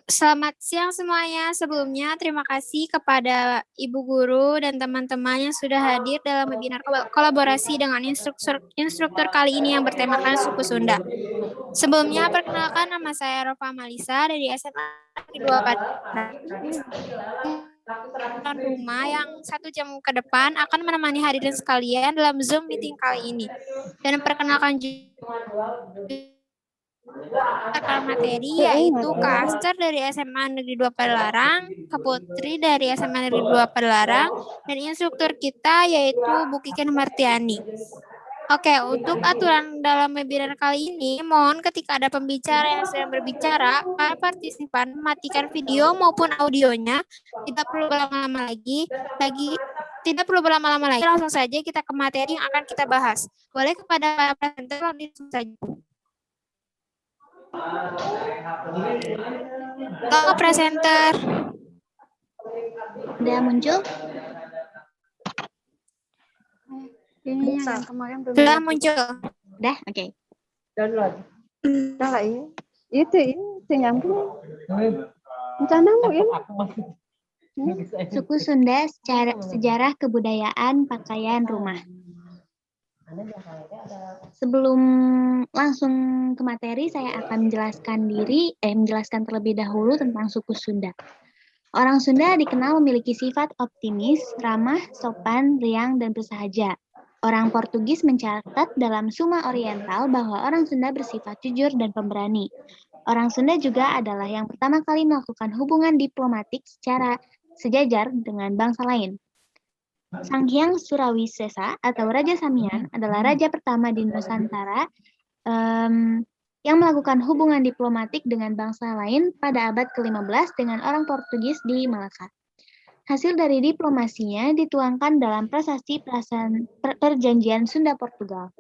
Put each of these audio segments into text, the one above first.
Selamat siang semuanya. Sebelumnya, terima kasih kepada Ibu Guru dan teman-teman yang sudah hadir dalam webinar kolaborasi dengan instruktur kali ini yang bertemakan suku Sunda. Sebelumnya, perkenalkan nama saya Rova Malisa dari SMA Negeri 2 Padang Rumah yang 1 jam ke depan akan menemani hadirin sekalian dalam Zoom meeting kali ini. Dan perkenalkan juga materi yaitu Kak Aster dari SMA Negeri 2 Padalarang, Kak Putri dari SMA Negeri 2 Padalarang, dan instruktur kita yaitu Bu Kiken Martiani. Oke, untuk aturan dalam webinar kali ini, mohon ketika ada pembicara yang sedang berbicara, para partisipan mematikan video maupun audionya, tidak perlu berlama-lama lagi, langsung saja kita ke materi yang akan kita bahas. Boleh kepada para presenter langsung saja. Halo presenter. Udah muncul? Sudah muncul. Udah, oke. Download. Udah lah ini. Itu nyambung. Rencanamu ini. Suku Sunda, sejarah kebudayaan, pakaian rumah. Sebelum langsung ke materi, saya akan menjelaskan terlebih dahulu tentang suku Sunda. Orang Sunda dikenal memiliki sifat optimis, ramah, sopan, riang, dan bersahaja. Orang Portugis mencatat dalam Suma Oriental bahwa orang Sunda bersifat jujur dan pemberani. Orang Sunda juga adalah yang pertama kali melakukan hubungan diplomatik secara sejajar dengan bangsa lain. Sanghyang Surawisesa atau Raja Samian adalah raja pertama di Nusantara yang melakukan hubungan diplomatik dengan bangsa lain pada abad ke-15 dengan orang Portugis di Malaka. Hasil dari diplomasinya dituangkan dalam prasasti perjanjian Sunda-Portugal.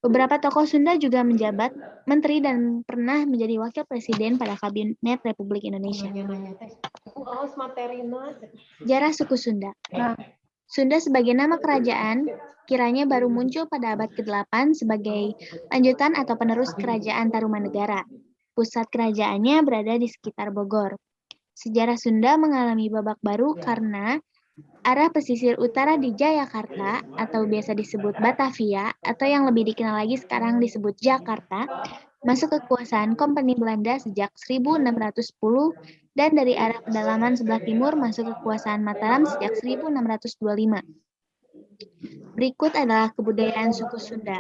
Beberapa tokoh Sunda juga menjabat menteri dan pernah menjadi wakil presiden pada Kabinet Republik Indonesia. Sejarah suku Sunda. Sunda sebagai nama kerajaan kiranya baru muncul pada abad ke-8 sebagai lanjutan atau penerus kerajaan Tarumanegara. Pusat kerajaannya berada di sekitar Bogor. Sejarah Sunda mengalami babak baru karena arah pesisir utara di Jayakarta atau biasa disebut Batavia atau yang lebih dikenal lagi sekarang disebut Jakarta masuk kekuasaan Kompeni Belanda sejak 1610 dan dari arah pedalaman sebelah timur masuk kekuasaan Mataram sejak 1625. Berikut adalah kebudayaan suku Sunda.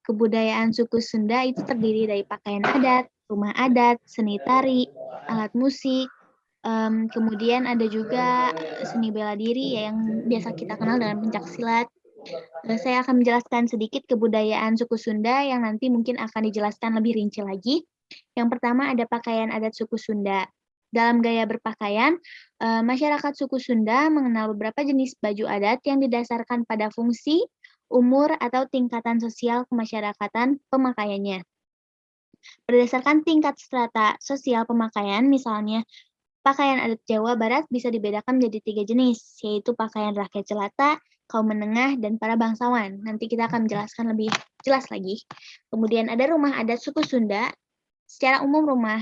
Kebudayaan suku Sunda itu terdiri dari pakaian adat, rumah adat, seni tari, alat musik, kemudian ada juga seni bela diri yang biasa kita kenal dengan pencaksilat. Saya akan menjelaskan sedikit kebudayaan suku Sunda yang nanti mungkin akan dijelaskan lebih rinci lagi. Yang pertama ada pakaian adat suku Sunda. Dalam gaya berpakaian, masyarakat suku Sunda mengenal beberapa jenis baju adat yang didasarkan pada fungsi, umur, atau tingkatan sosial kemasyarakatan pemakaiannya. Berdasarkan tingkat strata sosial pemakaian, misalnya pakaian adat Jawa Barat bisa dibedakan menjadi 3 jenis, yaitu pakaian rakyat jelata, kaum menengah, dan para bangsawan. Nanti kita akan menjelaskan lebih jelas lagi. Kemudian ada rumah adat suku Sunda. Secara umum rumah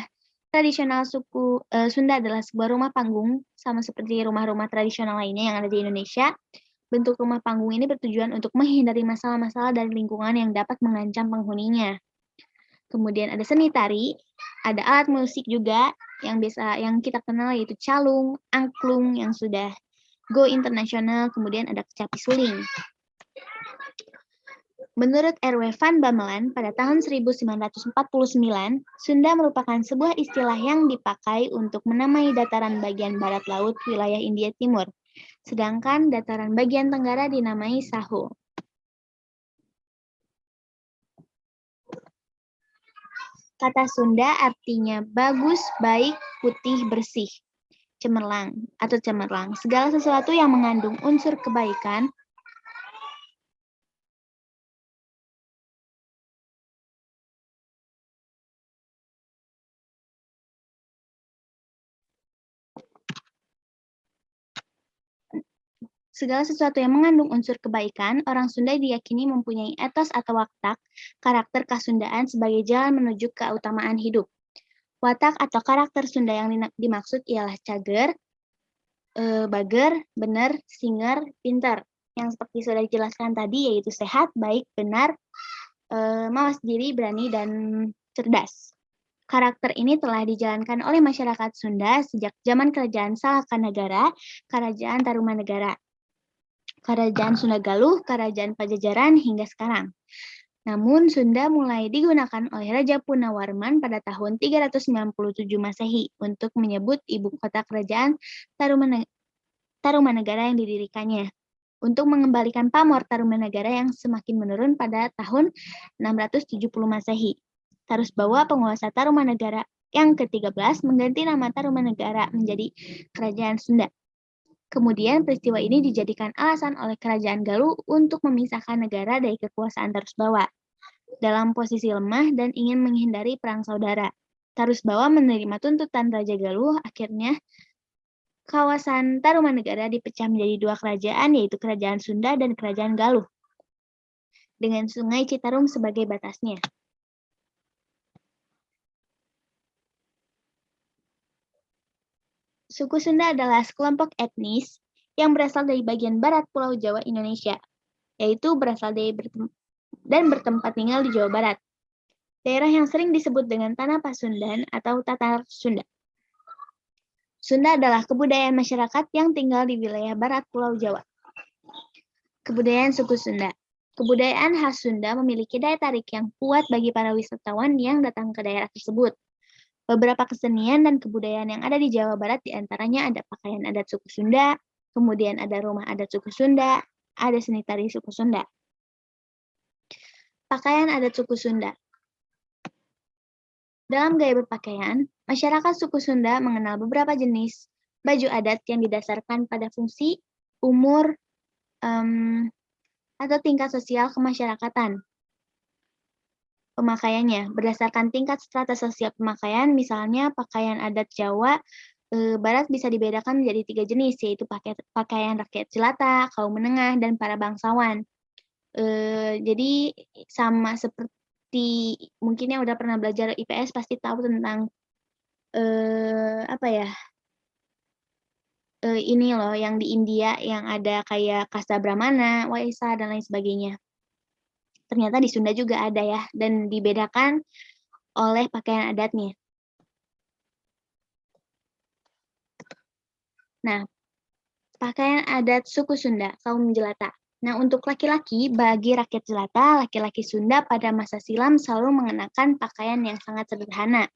tradisional suku Sunda adalah sebuah rumah panggung, sama seperti rumah-rumah tradisional lainnya yang ada di Indonesia. Bentuk rumah panggung ini bertujuan untuk menghindari masalah-masalah dari lingkungan yang dapat mengancam penghuninya. Kemudian ada seni tari, ada alat musik juga yang kita kenal yaitu calung, angklung yang sudah go internasional, kemudian ada kecapi suling. Menurut R.W. Van Bamelan pada tahun 1949, Sunda merupakan sebuah istilah yang dipakai untuk menamai dataran bagian barat laut wilayah India Timur, sedangkan dataran bagian tenggara dinamai Saho. Kata Sunda artinya bagus, baik, putih, bersih. Cemerlang atau cemerlang, segala sesuatu yang mengandung unsur kebaikan orang Sunda diyakini mempunyai etos atau watak, karakter Kasundaan sebagai jalan menuju keutamaan hidup. Watak atau karakter Sunda yang dimaksud ialah cager, bager, benar, singer, pinter. Yang seperti sudah dijelaskan tadi yaitu sehat, baik, benar, mawas diri, berani, dan cerdas. Karakter ini telah dijalankan oleh masyarakat Sunda sejak zaman Kerajaan Salakanagara, Kerajaan Tarumanegara, Kerajaan Sunda Galuh, Kerajaan Pajajaran, hingga sekarang. Namun, Sunda mulai digunakan oleh Raja Punawarman pada tahun 397 Masehi untuk menyebut ibu kota kerajaan Tarumanegara yang didirikannya, untuk mengembalikan pamor Tarumanegara yang semakin menurun pada tahun 670 Masehi. Tarusbawa, penguasa Tarumanegara yang ke-13, mengganti nama Tarumanegara menjadi Kerajaan Sunda. Kemudian peristiwa ini dijadikan alasan oleh Kerajaan Galuh untuk memisahkan negara dari kekuasaan Tarusbawa. Dalam posisi lemah dan ingin menghindari perang saudara, Tarusbawa menerima tuntutan Raja Galuh. Akhirnya, kawasan Tarumanegara dipecah menjadi dua kerajaan, yaitu Kerajaan Sunda dan Kerajaan Galuh, dengan Sungai Citarum sebagai batasnya. Suku Sunda adalah sekelompok etnis yang berasal dari bagian barat Pulau Jawa, Indonesia, yaitu berasal dari dan bertempat tinggal di Jawa Barat. Daerah yang sering disebut dengan Tanah Pasundan atau Tatar Sunda. Sunda adalah kebudayaan masyarakat yang tinggal di wilayah barat Pulau Jawa. Kebudayaan suku Sunda. Kebudayaan khas Sunda memiliki daya tarik yang kuat bagi para wisatawan yang datang ke daerah tersebut. Beberapa kesenian dan kebudayaan yang ada di Jawa Barat diantaranya ada pakaian adat suku Sunda, kemudian ada rumah adat suku Sunda, ada seni tari suku Sunda. Pakaian adat suku Sunda. Dalam gaya berpakaian, masyarakat suku Sunda mengenal beberapa jenis baju adat yang didasarkan pada fungsi, umur, atau tingkat sosial kemasyarakatan. Pemakaiannya berdasarkan tingkat strata sosial pemakaian, misalnya pakaian adat Jawa Barat bisa dibedakan menjadi 3 jenis, yaitu pakaian rakyat jelata, kaum menengah, dan para bangsawan. Jadi sama seperti mungkin yang udah pernah belajar IPS pasti tahu tentang ini loh yang di India yang ada kayak kasta Brahmana, Waisa, dan lain sebagainya. Ternyata di Sunda juga ada ya, dan dibedakan oleh pakaian adatnya. Nah, pakaian adat suku Sunda, kaum jelata. Nah, untuk laki-laki, bagi rakyat jelata, laki-laki Sunda pada masa silam selalu mengenakan pakaian yang sangat sederhana.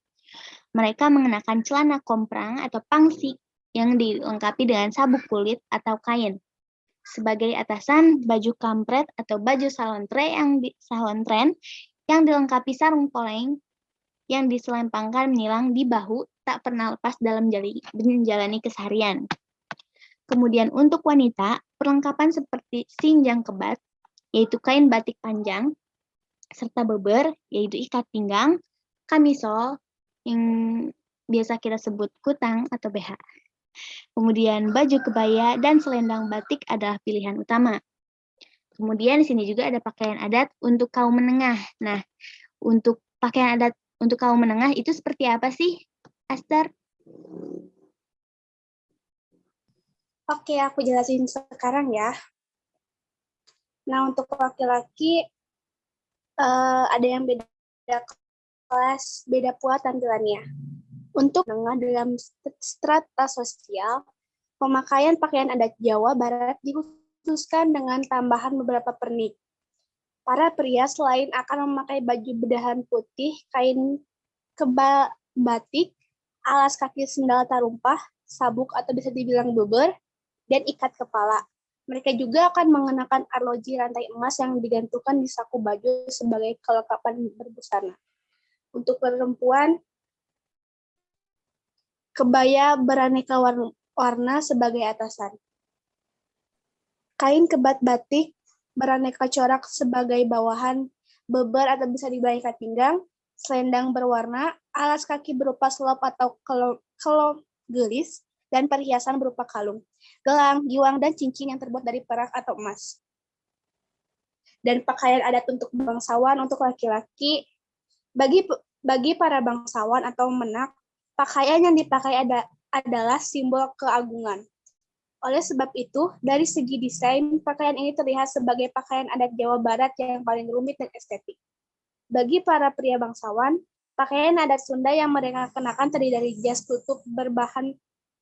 Mereka mengenakan celana komprang atau pangsi yang dilengkapi dengan sabuk kulit atau kain. Sebagai atasan, baju kampret atau baju salontren yang dilengkapi sarung poleng yang diselempangkan menyilang di bahu tak pernah lepas dalam menjalani keseharian. Kemudian untuk wanita, perlengkapan seperti sinjang kebat, yaitu kain batik panjang, serta beber, yaitu ikat pinggang, kamisol, yang biasa kita sebut kutang atau BH. Kemudian baju kebaya dan selendang batik adalah pilihan utama. Kemudian di sini juga ada pakaian adat untuk kaum menengah. Nah, untuk pakaian adat untuk kaum menengah itu seperti apa sih, Aster? Oke, aku jelasin sekarang ya. Nah, untuk laki-laki ada yang beda kelas, beda pula tampilannya. Untuk menengah dalam strata sosial, pemakaian pakaian adat Jawa Barat dikhususkan dengan tambahan beberapa pernik. Para pria selain akan memakai baju bedahan putih, kain kebal batik, alas kaki sendal tarumpah, sabuk atau bisa dibilang beber, dan ikat kepala. Mereka juga akan mengenakan arloji rantai emas yang digantungkan di saku baju sebagai kelengkapan berbusana. Untuk perempuan, kebaya beraneka warna sebagai atasan. Kain kebat batik beraneka corak sebagai bawahan, beber atau bisa dibilang ikat pinggang, selendang berwarna, alas kaki berupa selop atau kelom gelis, dan perhiasan berupa kalung, gelang, giwang, dan cincin yang terbuat dari perak atau emas. Dan pakaian adat untuk bangsawan untuk laki-laki, bagi para bangsawan atau menak, Pakaian yang dipakai adalah simbol keagungan. Oleh sebab itu, dari segi desain, pakaian ini terlihat sebagai pakaian adat Jawa Barat yang paling rumit dan estetik. Bagi para pria bangsawan, pakaian adat Sunda yang mereka kenakan terdiri dari jas tutup berbahan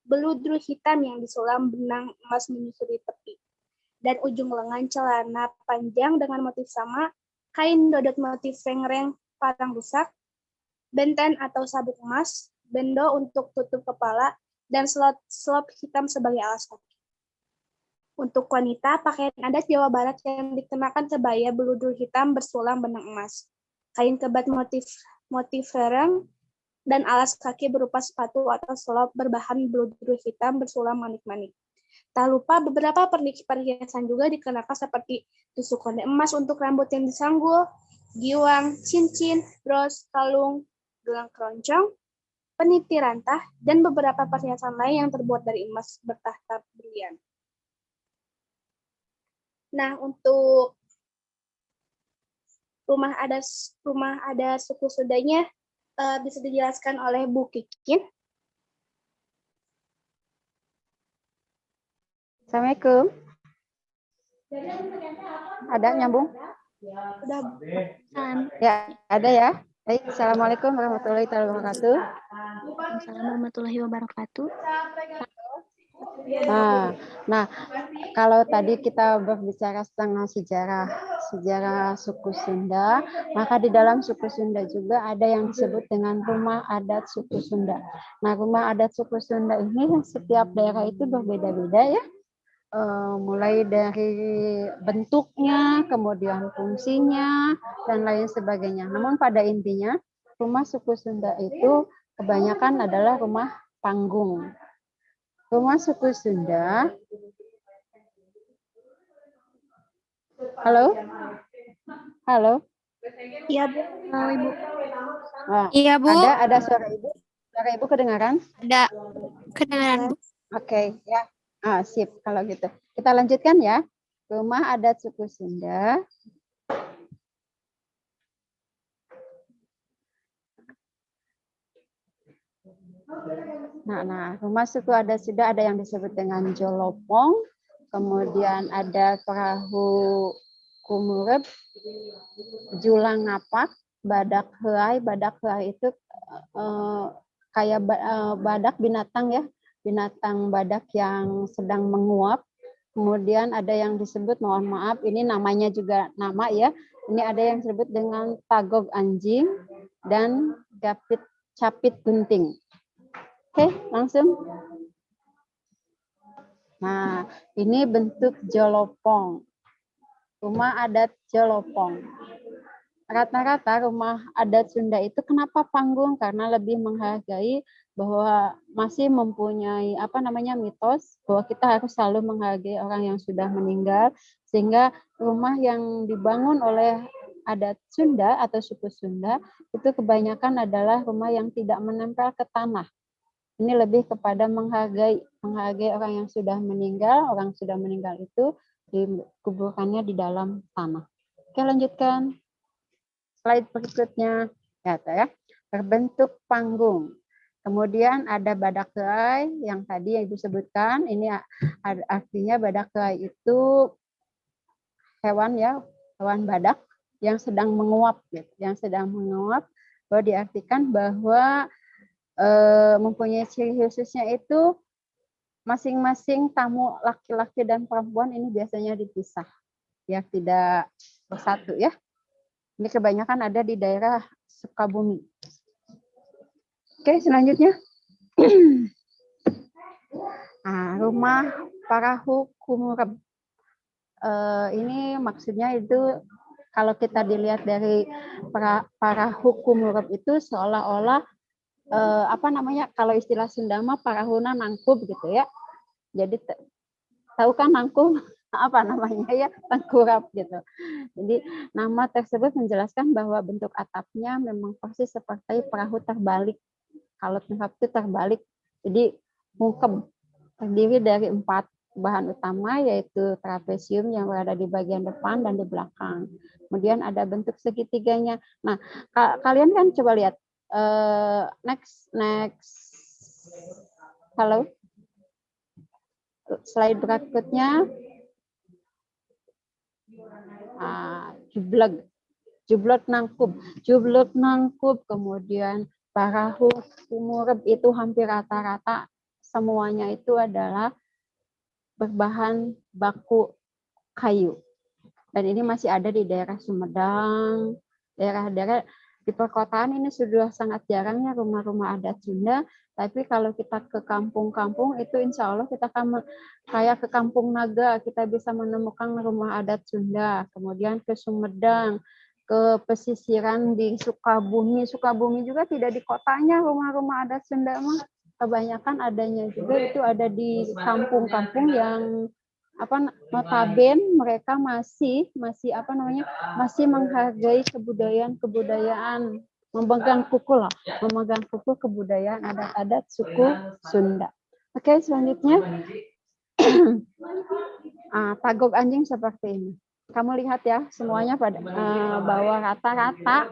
beludru hitam yang disulam benang emas menyusuri tepi, dan ujung lengan celana panjang dengan motif sama, kain dodot motif rengreng parang rusak, benten atau sabuk emas, bendo untuk tutup kepala, dan slop hitam sebagai alas kaki. Untuk wanita, pakaian adat Jawa Barat yang dikenakan kebaya beludur hitam bersulam benang emas, kain kebat motif rengreng, dan alas kaki berupa sepatu atau slop berbahan beludur hitam bersulam manik-manik. Tak lupa beberapa perhiasan juga dikenakan seperti tusuk konde emas untuk rambut yang disanggul, giwang, cincin, bros, kalung, gelang keroncong, peniti rantah, dan beberapa perhiasan lain yang terbuat dari emas bertahta berlian. Nah, untuk rumah adat suku Sundanya bisa dijelaskan oleh Bu Kikin. Assalamualaikum. Ada nyambung? Udah. Ya, ada ya. Baik, Assalamualaikum warahmatullahi wabarakatuh. Waalaikumsalam warahmatullahi wabarakatuh. Nah, kalau tadi kita berbicara tentang sejarah suku Sunda, maka di dalam suku Sunda juga ada yang disebut dengan rumah adat suku Sunda. Nah, rumah adat suku Sunda ini setiap daerah itu berbeda-beda ya. Mulai dari bentuknya, kemudian fungsinya, dan lain sebagainya. Namun pada intinya, rumah suku Sunda itu kebanyakan adalah rumah panggung. Rumah suku Sunda. Halo? Halo? Iya, Bu. Ibu. Nah, Iya, Bu. Ada suara Ibu? Suara Ibu kedengaran? Ada kedengaran, Bu. Oke, ya. Sip kalau gitu. Kita lanjutkan ya. Rumah adat suku Sunda. Nah, rumah suku adat Sunda ada yang disebut dengan jolopong, kemudian ada perahu kumurep, julang ngapak, badak heai. Badak heai itu kayak badak binatang ya. Binatang badak yang sedang menguap. Kemudian ada yang disebut, mohon maaf, ini namanya juga nama ya. Ini ada yang disebut dengan tagog anjing dan capit gunting. Oke, langsung. Nah, ini bentuk jolopong. Rumah adat jolopong. Rata-rata rumah adat Sunda itu kenapa panggung? Karena lebih menghargai bahwa masih mempunyai mitos bahwa kita harus selalu menghargai orang yang sudah meninggal, sehingga rumah yang dibangun oleh adat Sunda atau suku Sunda itu kebanyakan adalah rumah yang tidak menempel ke tanah. Ini lebih kepada menghargai orang yang sudah meninggal. Orang sudah meninggal itu dikuburkannya di dalam tanah. Oke, lanjutkan. Slide berikutnya, ya, berbentuk panggung. Kemudian ada badak heai yang tadi yang disebutkan. Ini artinya badak heai itu hewan badak yang sedang menguap, gitu. Yang sedang menguap, bahwa diartikan bahwa mempunyai ciri khususnya itu masing-masing tamu laki-laki dan perempuan ini biasanya dipisah, ya tidak bersatu ya. Ini kebanyakan ada di daerah Sukabumi. Oke, selanjutnya. Rumah perahu kumurep. Ini maksudnya itu kalau kita dilihat dari perahu kumurep itu seolah-olah kalau istilah Sunda mah parahuna nangkub gitu ya. Jadi tahu kan nangkub apa namanya ya, tengkurap gitu. Jadi nama tersebut menjelaskan bahwa bentuk atapnya memang persis seperti perahu terbalik. Kalau tengkurap itu terbalik, jadi mungkem, terdiri dari 4 bahan utama, yaitu trapesium yang berada di bagian depan dan di belakang. Kemudian ada bentuk segitiganya. Nah, kalian kan coba lihat next Halo. Slide berikutnya. Jublek. Jublek nangkub. Jublek nangkub, kemudian parahu, umurep itu hampir rata-rata semuanya itu adalah berbahan baku kayu. Dan ini masih ada di daerah Sumedang, daerah-daerah di perkotaan ini sudah sangat jarangnya rumah-rumah adat Sunda. Tapi kalau kita ke kampung-kampung itu insya Allah kita akan kayak ke Kampung Naga, kita bisa menemukan rumah adat Sunda. Kemudian ke Sumedang, ke pesisiran di Sukabumi. Sukabumi juga tidak di kotanya rumah-rumah adat Sunda mah. Kebanyakan adanya juga itu ada di kampung-kampung yang notaben mereka masih menghargai kebudayaan memegang kuku kebudayaan adat-adat suku Sunda. Oke, selanjutnya tagog anjing seperti ini. Kamu lihat ya, semuanya pada bawa rata-rata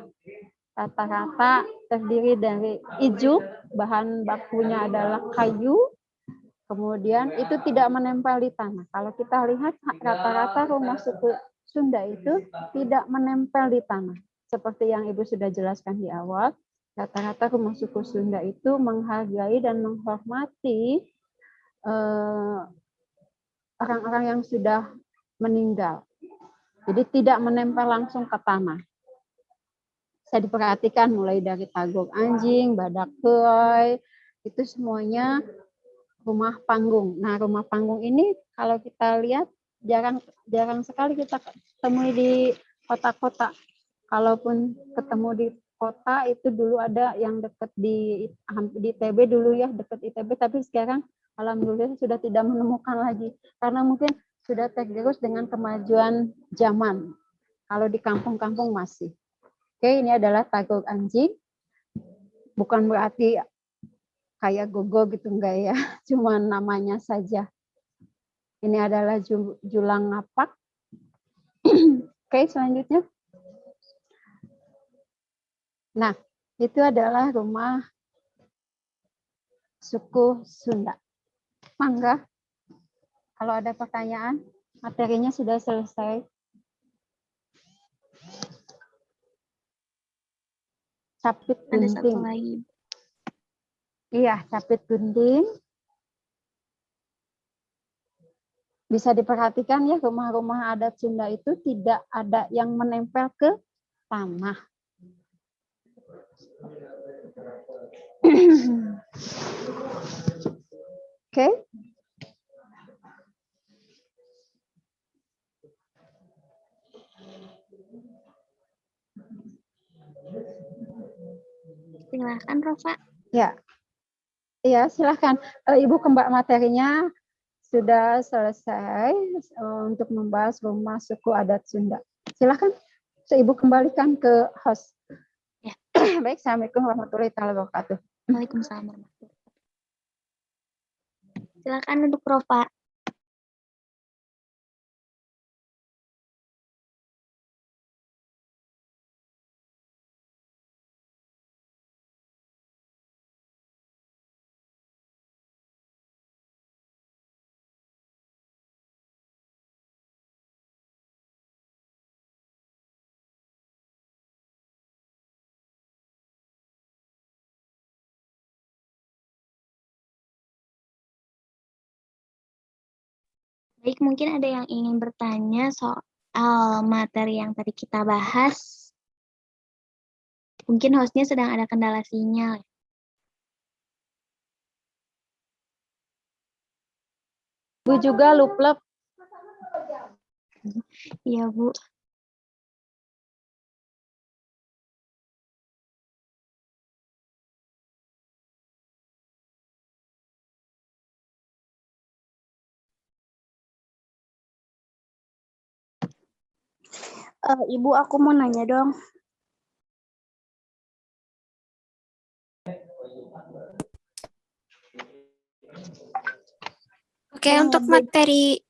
terdiri dari ijuk, bahan bakunya adalah kayu. Kemudian itu tidak menempel di tanah. Kalau kita lihat rata-rata rumah suku Sunda itu tidak menempel di tanah. Seperti yang Ibu sudah jelaskan di awal, rata-rata rumah suku Sunda itu menghargai dan menghormati orang-orang yang sudah meninggal. Jadi tidak menempel langsung ke tanah. Saya diperhatikan mulai dari tagog anjing, badak koi, itu semuanya rumah panggung. Nah, rumah panggung ini kalau kita lihat jarang sekali kita temui di kota-kota. Kalaupun ketemu di kota itu dulu ada yang dekat di ITB dulu ya, dekat ITB, tapi sekarang alhamdulillah sudah tidak menemukan lagi karena mungkin sudah tergerus dengan kemajuan zaman. Kalau di kampung-kampung masih. Oke, ini adalah tagog anjing. Bukan berarti kayak gogo gitu enggak ya, cuma namanya saja. Ini adalah julang ngapak. Oke, selanjutnya. Nah, itu adalah rumah suku Sunda. Mangga, kalau ada pertanyaan, materinya sudah selesai. Capit gunting. Ada satu lagi. Iya, capit gunting. Bisa diperhatikan ya, rumah-rumah adat Sunda itu tidak ada yang menempel ke tanah. Oke. Silakan, Rofa. Ya. Iya, silahkan. Ibu kembali materinya sudah selesai untuk membahas rumah suku adat Sunda. Silahkan. Ibu kembalikan ke host. Ya. Baik, Assalamualaikum warahmatullahi wabarakatuh. Waalaikumsalam warahmatullahi wabarakatuh. Silakan untuk Rofa. Baik, mungkin ada yang ingin bertanya soal materi yang tadi kita bahas. Mungkin hostnya sedang ada kendala sinyal. Bu juga luplep. Iya, Bu. Ibu, aku mau nanya dong. Oke, untuk materi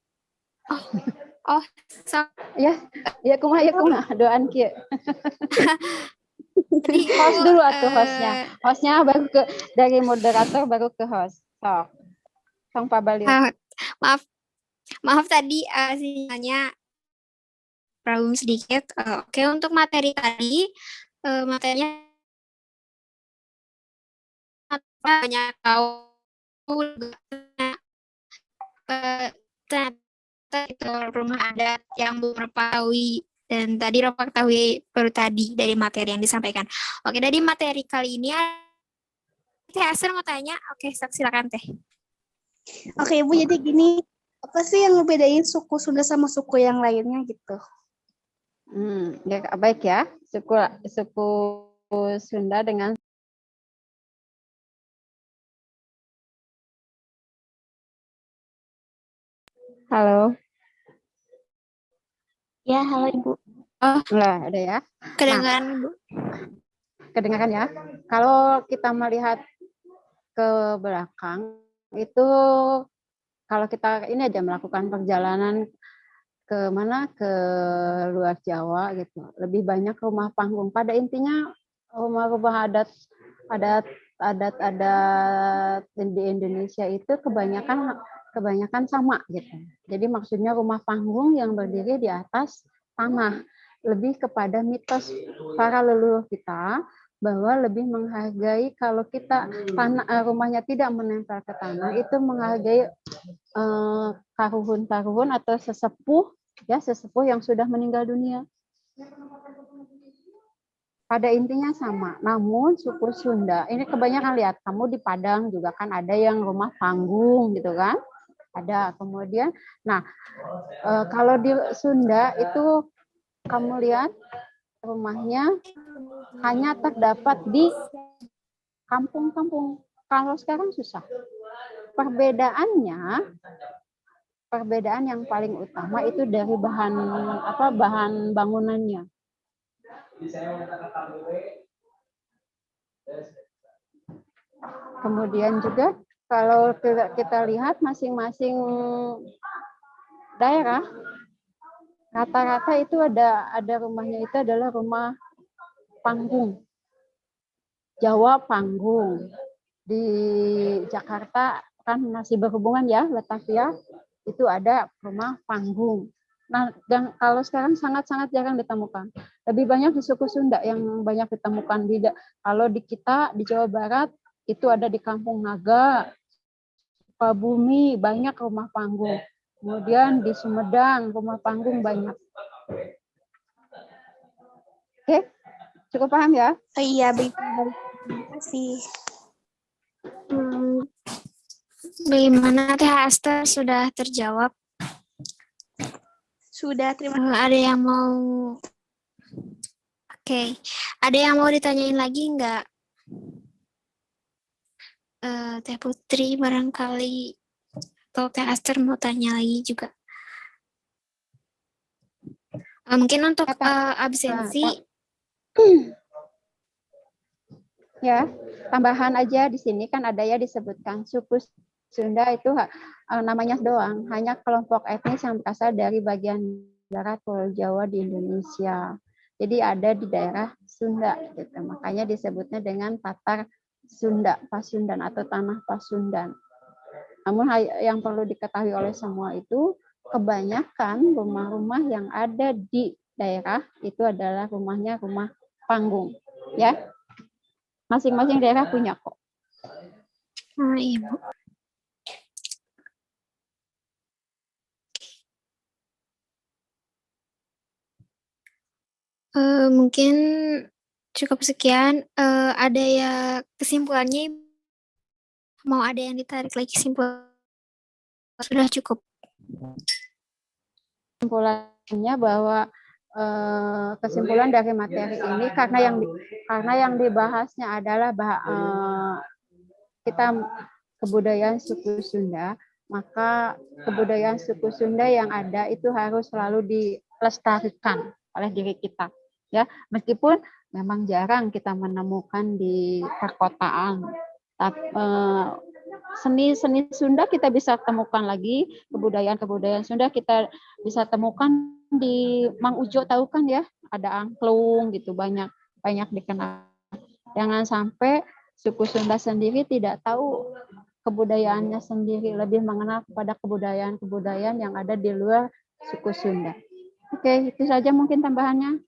Ya kumaha doan kieu. Host dulu atau hostnya. Hostnya baru ke dari moderator baru ke host. Sok. Kang Pabalil. Maaf, maaf tadi sinyalnya problem sedikit. Oke, untuk materi tadi, materinya banyak tahu ternyata itu rumah adat yang belum ketahui, dan tadi Ropa ketahui baru tadi dari materi yang disampaikan. Oke, dari materi kali ini Teh Aster mau tanya. Oke, silakan Teh. Oke, Ibu, jadi gini, apa sih yang ngebedain suku Sunda sama suku yang lainnya gitu? Ya, baik ya. Suku Sunda dengan halo. Ya, halo Ibu. Lah, ada ya. Kedengaran Ibu? Kedengaran ya. Kalau kita melihat ke belakang itu, kalau kita ini aja melakukan perjalanan ke mana, ke luar Jawa gitu, lebih banyak rumah panggung. Pada intinya rumah-rumah adat di Indonesia itu kebanyakan sama gitu. Jadi maksudnya rumah panggung yang berdiri di atas tanah, lebih kepada mitos para leluhur kita bahwa lebih menghargai kalau kita rumahnya tidak menempel ke tanah, itu menghargai karuhun atau sesepuh yang sudah meninggal dunia. Pada intinya sama. Namun suku Sunda ini kebanyakan, lihat kamu di Padang juga kan ada yang rumah panggung gitu kan, ada. Kemudian kalau di Sunda itu kamu lihat rumahnya hanya terdapat di kampung-kampung. Kalau sekarang susah. Perbedaan yang paling utama itu dari bahan bangunannya. Kemudian juga kalau kita lihat masing-masing daerah, rata-rata itu ada rumahnya itu adalah rumah panggung. Jawa panggung. Di Jakarta kan masih berhubungan ya, Batavia, itu ada rumah panggung. Nah, dan kalau sekarang sangat-sangat jarang ditemukan. Lebih banyak di suku Sunda yang banyak ditemukan. Kalau di kita di Jawa Barat itu ada di Kampung Naga, Sukabumi banyak rumah panggung. Kemudian di Sumedang rumah panggung banyak. Oke, cukup paham ya? Oh iya, baik. Terima kasih. Bagaimana Teh Aster, sudah terjawab? Sudah, terima kasih. Ada yang mau? Oke. Ada yang mau ditanyain lagi nggak? Teh Putri barangkali, atau Teh Aster mau tanya lagi juga? Mungkin untuk absensi. Ya, tambahan aja di sini kan ada ya disebutkan suku Sunda itu namanya doang, hanya kelompok etnis yang berasal dari bagian barat Pulau Jawa di Indonesia. Jadi ada di daerah Sunda gitu. Makanya disebutnya dengan Tatar Sunda, Pasundan atau Tanah Pasundan. Namun yang perlu diketahui oleh semua itu, kebanyakan rumah-rumah yang ada di daerah itu adalah rumahnya rumah panggung, ya. Masing-masing daerah punya kok. Ibu. Mungkin cukup sekian. Ada ya kesimpulannya? Mau ada yang ditarik lagi kesimpulan? Sudah cukup. Kesimpulannya bahwa kesimpulan dari materi ini, karena yang dibahasnya adalah kita kebudayaan suku Sunda, maka kebudayaan suku Sunda yang ada itu harus selalu dilestarikan oleh diri kita, ya. Meskipun memang jarang kita menemukan di perkotaan, seni Sunda kita bisa temukan lagi, kebudayaan Sunda kita bisa temukan di Mang Ujo, tahu kan ya, ada angklung gitu, banyak dikenal. Jangan sampai suku Sunda sendiri tidak tahu kebudayaannya sendiri, lebih mengenal kepada kebudayaan-kebudayaan yang ada di luar suku Sunda. Oke, itu saja mungkin tambahannya.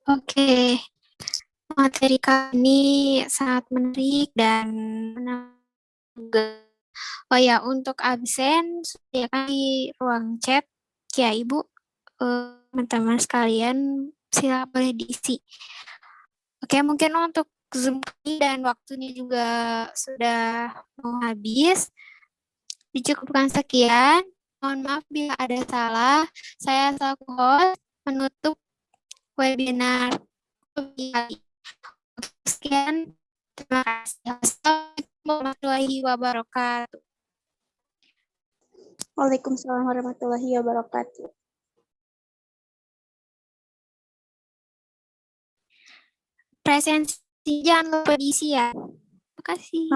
Oke, materi kami sangat menarik dan menambah. Oh ya, untuk absen, ya di ruang chat, ya Ibu, teman-teman sekalian, silakan boleh diisi. Oke, mungkin untuk Zoom dan waktunya juga sudah mau habis. Dicukupkan sekian. Mohon maaf bila ada salah. Saya selaku host menutup webinar kali. Sekian. Terima kasih. Assalamualaikum warahmatullahi wabarakatuh. Waalaikumsalam warahmatullahi wabarakatuh. Presensi jangan lupa diisi ya. Terima kasih.